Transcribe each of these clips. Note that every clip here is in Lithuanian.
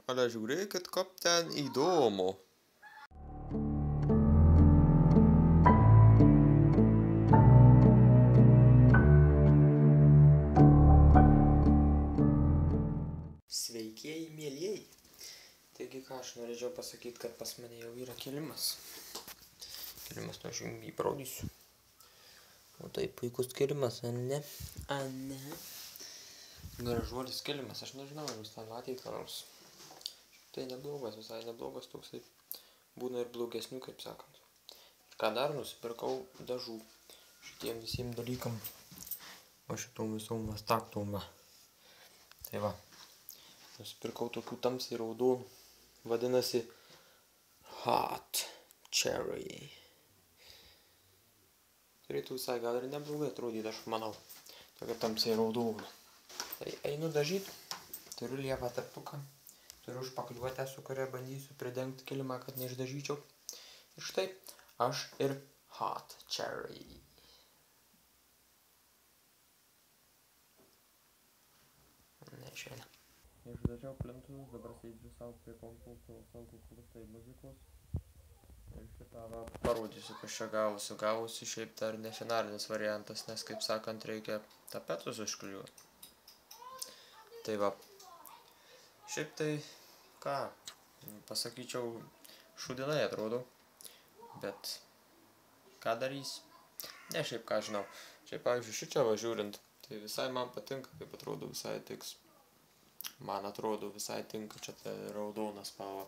Ale žiūrėkit, kaip ten įdomu. Sveikieji, mielieji. Taigi, ką aš norėčiau pasakyti, kad pas mane jau yra kilimas. Kilimas, nu aš jums jį parodysiu. O tai puikus kilimas, ar ne? A, ne. Gražuolis kilimas, aš nežinau, ar jūs ten matėte ką nors. Tai neblogas, visai neblogas toksai. Būna ir blogesnių, kaip sakant. Ir ką dar nusipirkau dažų šitiem visiems dalykam. O šitom visom vastaktom va. Tai va. Nusipirkau tokių tamsiai raudonų. Vadinasi Hot Cherry. Turėtų visai gal ir neblogai atrodyti, aš manau. Tokia tamsiai raudona. Tai einu dažyti. Turiu lievą teptuką. Turiu užpakliuotę, su kuria bandysiu pridengti kilimą, kad neišdažyčiau. Ir štai aš ir Hot Cherry. Neišeina. Išdažiau plintus, dabar sėdžiu savo prie kompo, savo klausai muzikos. Ir šitą va parodysiu, kas čia gavosi. Gavosi šiaip dar ne finalinis variantas, nes, kaip sakant, reikia tapetus užklijuoti. Tai va. Šiaip tai, ką, pasakyčiau, šūdinai atrodo. Bet, ką darys? Ne, šiaip ką žinau. Šiaip, pavyzdžiui, šičia va žiūrint, tai visai man patinka, kaip atrodo, visai tiks. Man atrodo visai tinka čia ta raudona spalva.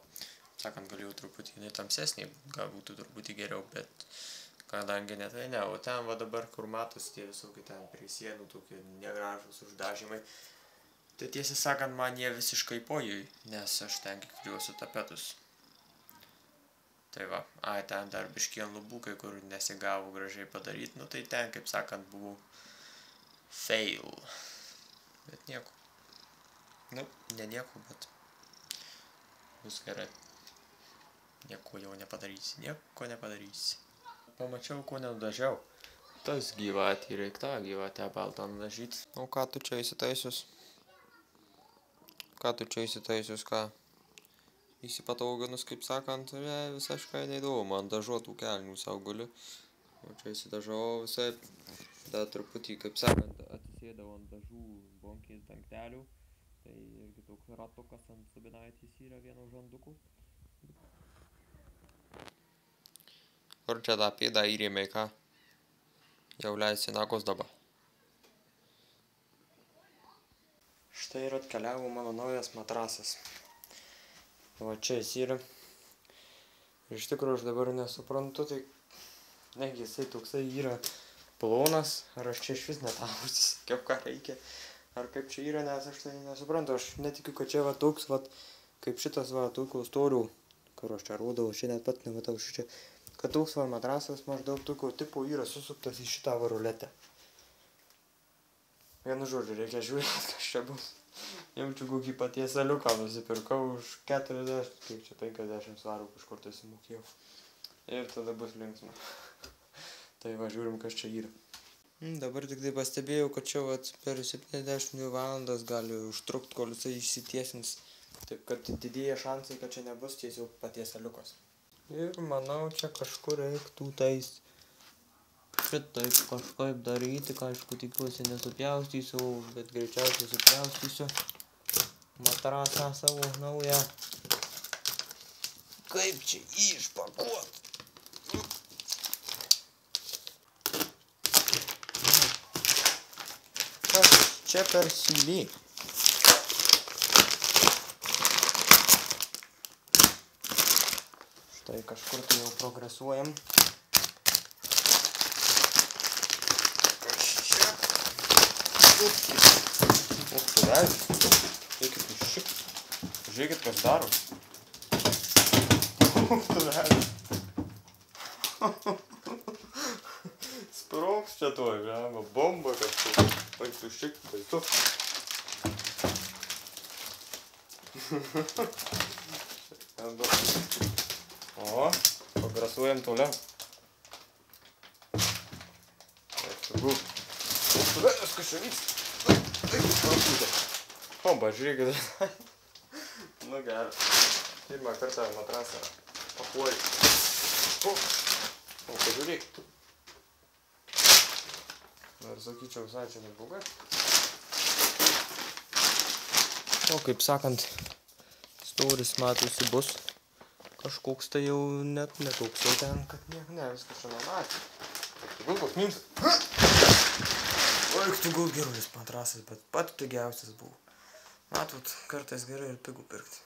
Sakant, galėjau truputį tamsesnį, gal būtų truputį geriau, bet kadangi ne tai ne. O ten va dabar, kur matosi tie visokie ten prie sienų, tokie negražūs uždažymai, tai tiesą sakant, man jie visiškai pojui, nes aš ten klijuosiu tapetus. Tai va, ten dar biškį ant lubų, kai kur nesigavo gražiai padaryti, nu tai ten, kaip sakant, buvo fail. Bet nieko. Nu, ne nieko, bet bus gerai. Nieko jau nepadarysi, nieko nepadarysi. Pamačiau, ko nenudažiau. Tas gyvatį, reik tą gyvatę baltą nudažyti. O ką tu čia įsitaisius? Ką tu čia įsitaisius, ką? Įsipatoginus, kaip sakant, visiškai neįdomu. Ant dažuotų kelnių sau guliu. O čia įsidažau visai. Dar truputį, kaip sakant, atsisėdau ant dažų bonkės dangtelių. Tai irgi toks ratukas ant subinaitės yra vieno žandukų. Kur čia tą pėdą įrėmė, ką? Jau leisi nagos dabar. Štai ir atkeliavo mano naujas matrasas. Va čia jis yra. Ir iš tikrųjų aš dabar nesuprantu, tai negi jisai toksai yra plonas, ar aš čia iš vis netavusis, ką reikia. Ar kaip čia yra, nes aš tai nesuprantu, aš netikiu, kad čia va toks, va, kaip šitas va, tokio storių, kur aš čia rodau, aš net pat nematau šičia, kad toks va matrasas maždaug tokio tipo yra susuktas į šitą va ruletę. Vienu žodžiu, reikia žiūrėti, kas čia bus. Jaučiu kokį patiesaliuką nusipirkau už 40, kaip čia 50 svarų kažkur tai sumokėjau. Ir tada bus linksma. Tai va, žiūrim, kas čia yra. Dabar tik tai pastebėjau, kad čia vat, per 72 valandas gali užtrukti, kol jisai išsitiesins. Taip, kad didėja šansai, kad čia nebus tiesiog patiesaliukas. Ir manau, čia kažkur reiktų tais šitaip kažkaip daryti, ką aišku tikiuosi nesupjaustysiu, bet greičiausiai supjaustysiu matrasą savo naują. Kaip čia išpakuot? Čia per sylį. Štai kažkur tai jau progresuojam. Kas čia? Uch, tu vežis. Eikit iš šik. Žiūrėkit, kas daro. Uch, tu vežis. Sprogs čia tuoj, žema, bomba kažkur. Oi, tu šik, baisu. O, progresuojam toliau. Viskas čia vyksta. O, va, žiūrėkit. Nu gerai. Pirmą kartą matrasą papuolį. O, pažiūrėk. Ir sakyčiau, visai čia neblogai. O, kaip sakant, storis matosi bus. Kažkoks tai jau net netoks jau ten, kad nieko ne, viskas šiandien matė. Tai gal koks minus. Oik, tu gal gerulis matrasas, bet pat pigiausias buvo. Matot, kartais gerai ir pigų pirkti.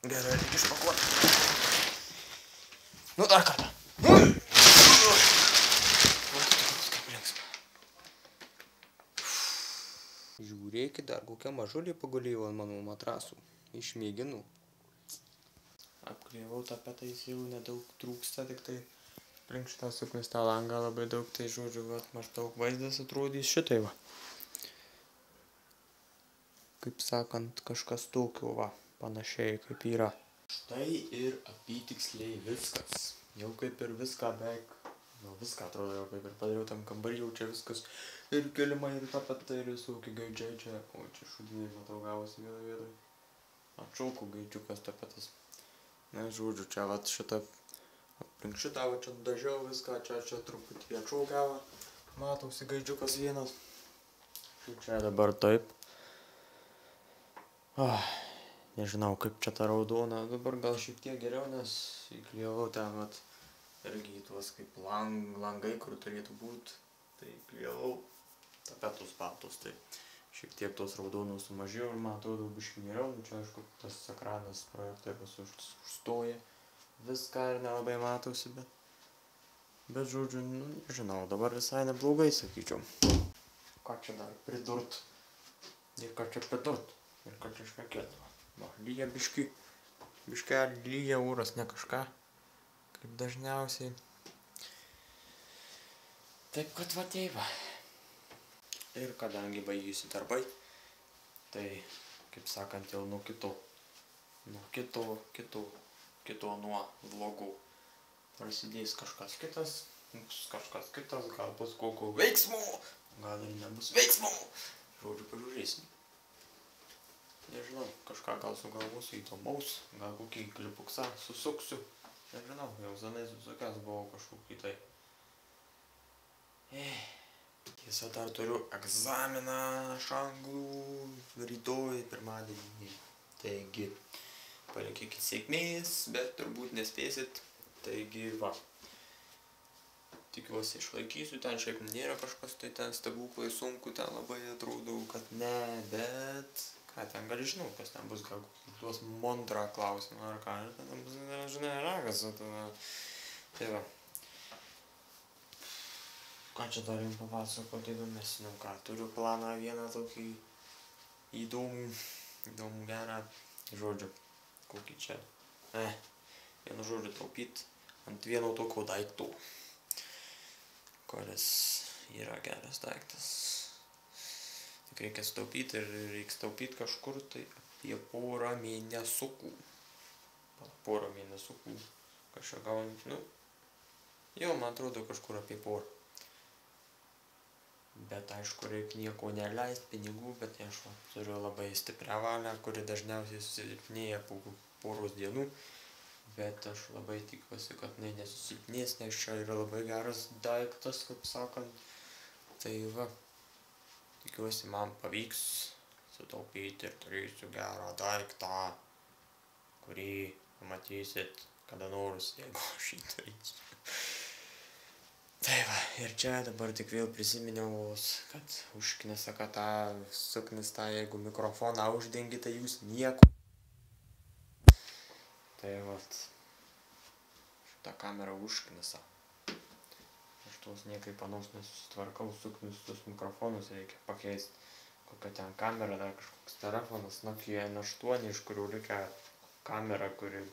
Gerai, reikia išpakuoti. Nu, dar kartą. Žiūrėkit, dar kokia mažulė pagulėjo ant mano matrasų. Išmėginu. Apklijavau tapetais, jau nedaug trūksta, tik tai aplink šitą suknistą langą labai daug, tai žodžiu, vat, maždaug vaizdas atrodys šitai va. Kaip sakant, kažkas tokio va, panašiai kaip yra. Štai ir apytiksliai viskas. Jau kaip ir viską beveik, nu viską atrodo jau kaip ir padariau tam kambarį, jau čia viskas. Ir kilimai, ir tapetai, ir visokie gaidžiai čia. O čia šudiniai, matau, gavosi vienoje vietoje. Atšaukų gaidžiukas tapetas. Na, žodžiu, čia vat šitą, aplink šitą, va čia dažiau viską, čia truputį atšaukavo. Matosi gaidžiukas vienas. Čia dabar taip. Nežinau, kaip čia ta raudona. Dabar gal šiek tiek geriau, nes įklijavau ten, vat, irgi tuos kaip langai, kur turėtų būti. Tai įklijavau tapetus baltus, tai šiek tiek tos raudonos sumažėjo ir man atrodo biškį geriau. Čia aišku, tas ekranas projektai užstoja viską ir nelabai matosi, bet žodžiu, nu, nežinau, dabar visai neblogai, sakyčiau. Ką čia dar pridurt? Ir ką čia pridurt? Ir ką čia šnekėt? Va, lyja biškį lyja oras, ne kažką, kaip dažniausiai. Taip, kad va teiva. Ir kadangi baigėsi darbai, tai, kaip sakant, jau nuo vlogų prasidės kažkas kitas, gal bus kokio veiksmo, gal ir nebus veiksmo. Žodžiu, pažiūrėsim. Nežinau, kažką gal sugalvosiu įdomaus, gal kokį klipuksą susuksiu. Nežinau, jau senais visokias buvau kažkokį tai. Tiesa, dar turiu egzaminą iš anglų rytoj, pirmadienį. Taigi, palinkėkit sėkmės, bet turbūt nespėsit. Taigi, va. Tikiuosi išlaikysiu, ten šiaip nėra kažkas, tai ten stebuklai sunku, ten labai atrodo, kad ne, bet... Ką ten gali žinau, kas ten bus, gal duos montrą klausimą ar ką, ten bus, žinai, ragas. Tai va. Ką čia dar jums papasakoti įdomesnio, ką turiu planą vieną tokį įdomų gerą, žodžiu, kokį čia, vienu žodžiu taupyt ant vieno tokio daikto, kuris yra geras daiktas. Tik reikia staupyti ir reikia staupyti kažkur tai apie porą mėnesiukų. Porą mėnesiukų kažką gaunant, nu, jau man atrodo kažkur apie porą. Bet aišku, reikia nieko neleist, pinigų, bet aš turiu labai stiprią valią, kuri dažniausiai susilpnėja po poros dienų. Bet aš labai tikiuosi, kad nesusilpnės, nes čia yra labai geras daiktas, kaip sakant. Tai va, tikiuosi man pavyks sutaupyti ir turėsiu gerą daiktą, kurį pamatysit kada nors, jeigu aš jį turėsiu. Tai va, ir čia dabar tik vėl prisiminiau, kad užknisa, kad tą suknistą, jeigu mikrofoną uždengi, tai jūs nieko. Tai vat, šitą kamerą užknisa. Aš tos niekaip panos nesusitvarkau, suknistus mikrofonus reikia pakeisti. Kokia ten kamera, dar kažkoks telefonas, Nokia N8, iš kurių reikia kamera, kuri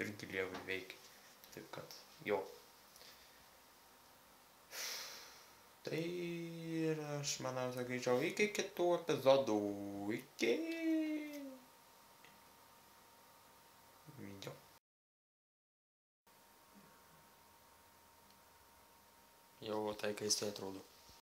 irgi lievai veikia. Taip kad, jo. Tai ir aš manau, sakyčiau, iki kitų epizodų, iki... Jo. Jau tai keistai atrodo.